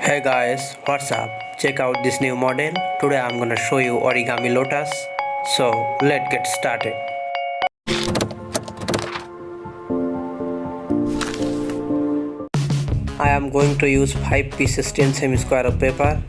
Hey guys, what's up? Check out this new model. Today I'm gonna show you origami lotus. So let's get started. I am going to use 5 pieces 10 cm square of paper.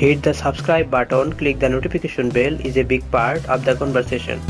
Hit the subscribe button, click the notification bell is a big part of the conversation.